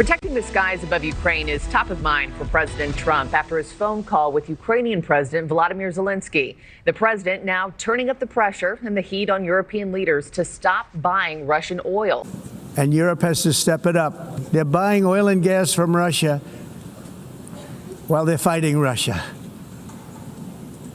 Protecting the skies above Ukraine is top of mind for President Trump after his phone call with Ukrainian President Volodymyr Zelensky. The president now turning up the pressure and the heat on European leaders to stop buying Russian oil. And Europe has to step it up. They're buying oil and gas from Russia while they're fighting Russia.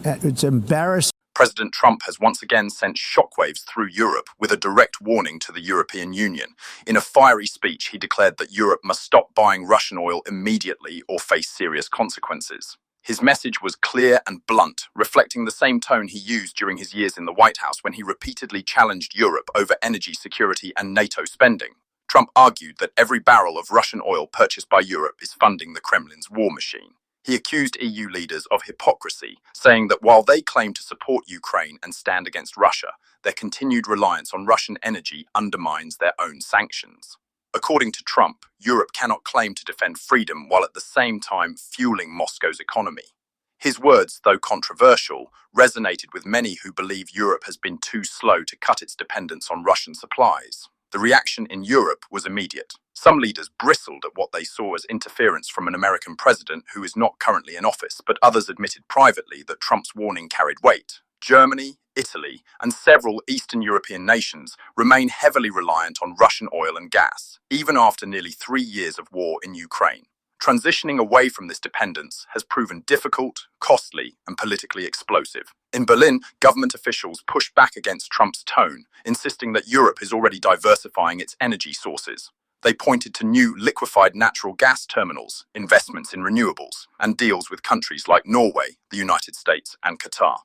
It's embarrassing. President Trump has once again sent shockwaves through Europe with a direct warning to the European Union. In a fiery speech, he declared that Europe must stop buying Russian oil immediately or face serious consequences. His message was clear and blunt, reflecting the same tone he used during his years in the White House when he repeatedly challenged Europe over energy security and NATO spending. Trump argued that every barrel of Russian oil purchased by Europe is funding the Kremlin's war machine. He accused EU leaders of hypocrisy, saying that while they claim to support Ukraine and stand against Russia, their continued reliance on Russian energy undermines their own sanctions. According to Trump, Europe cannot claim to defend freedom while at the same time fueling Moscow's economy. His words, though controversial, resonated with many who believe Europe has been too slow to cut its dependence on Russian supplies. The reaction in Europe was immediate. Some leaders bristled at what they saw as interference from an American president who is not currently in office, but others admitted privately that Trump's warning carried weight. Germany, Italy, and several Eastern European nations remain heavily reliant on Russian oil and gas, even after nearly 3 years of war in Ukraine. Transitioning away from this dependence has proven difficult, costly, and politically explosive. In Berlin, government officials pushed back against Trump's tone, insisting that Europe is already diversifying its energy sources. They pointed to new liquefied natural gas terminals, investments in renewables, and deals with countries like Norway, the United States, and Qatar.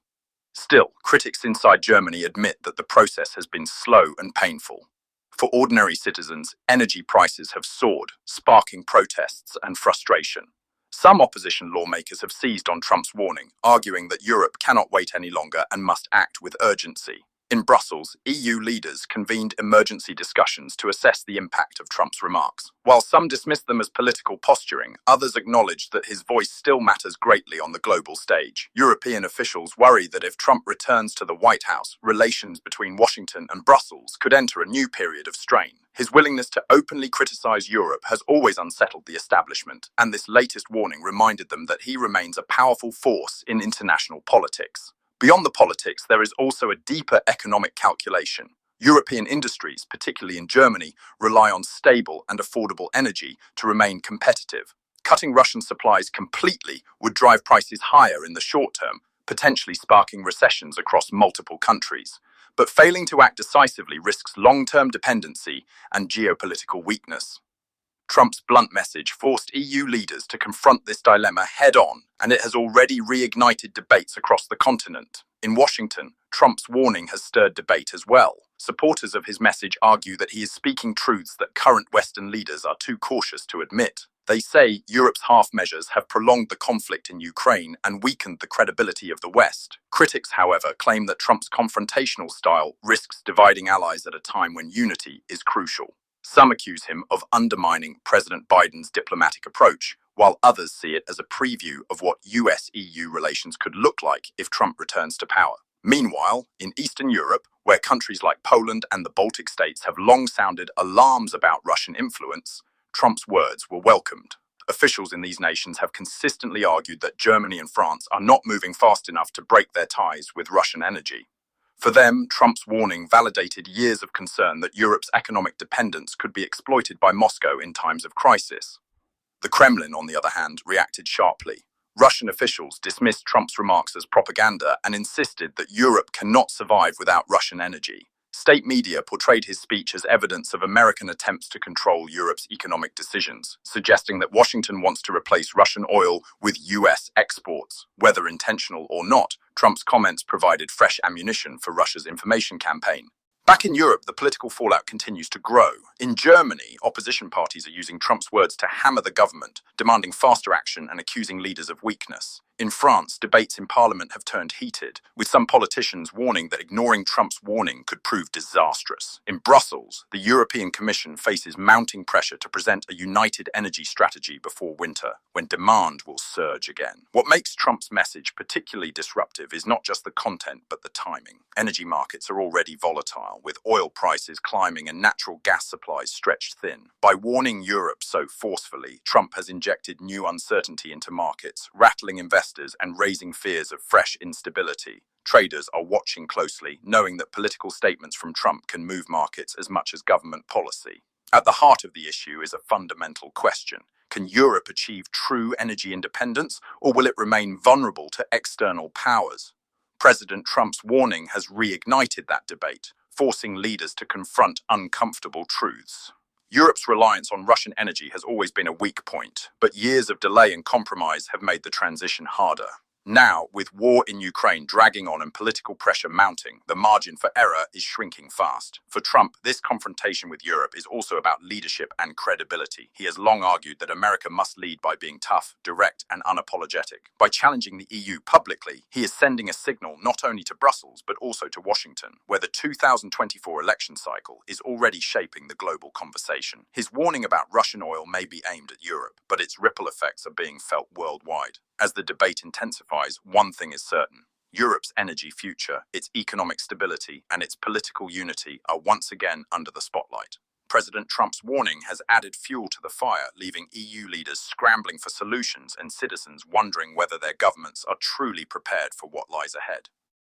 Still, critics inside Germany admit that the process has been slow and painful. For ordinary citizens, energy prices have soared, sparking protests and frustration. Some opposition lawmakers have seized on Trump's warning, arguing that Europe cannot wait any longer and must act with urgency. In Brussels, EU leaders convened emergency discussions to assess the impact of Trump's remarks. While some dismissed them as political posturing, others acknowledged that his voice still matters greatly on the global stage. European officials worry that if Trump returns to the White House, relations between Washington and Brussels could enter a new period of strain. His willingness to openly criticize Europe has always unsettled the establishment, and this latest warning reminded them that he remains a powerful force in international politics. Beyond the politics, there is also a deeper economic calculation. European industries, particularly in Germany, rely on stable and affordable energy to remain competitive. Cutting Russian supplies completely would drive prices higher in the short term, potentially sparking recessions across multiple countries. But failing to act decisively risks long-term dependency and geopolitical weakness. Trump's blunt message forced EU leaders to confront this dilemma head-on, and it has already reignited debates across the continent. In Washington, Trump's warning has stirred debate as well. Supporters of his message argue that he is speaking truths that current Western leaders are too cautious to admit. They say Europe's half measures have prolonged the conflict in Ukraine and weakened the credibility of the West. Critics, however, claim that Trump's confrontational style risks dividing allies at a time when unity is crucial. Some accuse him of undermining President Biden's diplomatic approach, while others see it as a preview of what US-EU relations could look like if Trump returns to power. Meanwhile, in Eastern Europe, where countries like Poland and the Baltic states have long sounded alarms about Russian influence, Trump's words were welcomed. Officials in these nations have consistently argued that Germany and France are not moving fast enough to break their ties with Russian energy. For them, Trump's warning validated years of concern that Europe's economic dependence could be exploited by Moscow in times of crisis. The Kremlin, on the other hand, reacted sharply. Russian officials dismissed Trump's remarks as propaganda and insisted that Europe cannot survive without Russian energy. State media portrayed his speech as evidence of American attempts to control Europe's economic decisions, suggesting that Washington wants to replace Russian oil with US exports. Whether intentional or not, Trump's comments provided fresh ammunition for Russia's information campaign. Back in Europe, the political fallout continues to grow. In Germany, opposition parties are using Trump's words to hammer the government, demanding faster action and accusing leaders of weakness. In France, debates in Parliament have turned heated, with some politicians warning that ignoring Trump's warning could prove disastrous. In Brussels, the European Commission faces mounting pressure to present a united energy strategy before winter, when demand will surge again. What makes Trump's message particularly disruptive is not just the content, but the timing. Energy markets are already volatile, with oil prices climbing and natural gas supplies stretched thin. By warning Europe so forcefully, Trump has injected new uncertainty into markets, rattling investors and raising fears of fresh instability. Traders are watching closely, knowing that political statements from Trump can move markets as much as government policy. At the heart of the issue is a fundamental question. Can Europe achieve true energy independence, or will it remain vulnerable to external powers? President Trump's warning has reignited that debate, forcing leaders to confront uncomfortable truths. Europe's reliance on Russian energy has always been a weak point, but years of delay and compromise have made the transition harder. Now, with war in Ukraine dragging on and political pressure mounting, the margin for error is shrinking fast. For Trump, this confrontation with Europe is also about leadership and credibility. He has long argued that America must lead by being tough, direct, and unapologetic. By challenging the EU publicly, he is sending a signal not only to Brussels, but also to Washington, where the 2024 election cycle is already shaping the global conversation. His warning about Russian oil may be aimed at Europe, but its ripple effects are being felt worldwide. As the debate intensifies, one thing is certain. Europe's energy future, its economic stability, and its political unity are once again under the spotlight. President Trump's warning has added fuel to the fire, leaving EU leaders scrambling for solutions and citizens wondering whether their governments are truly prepared for what lies ahead.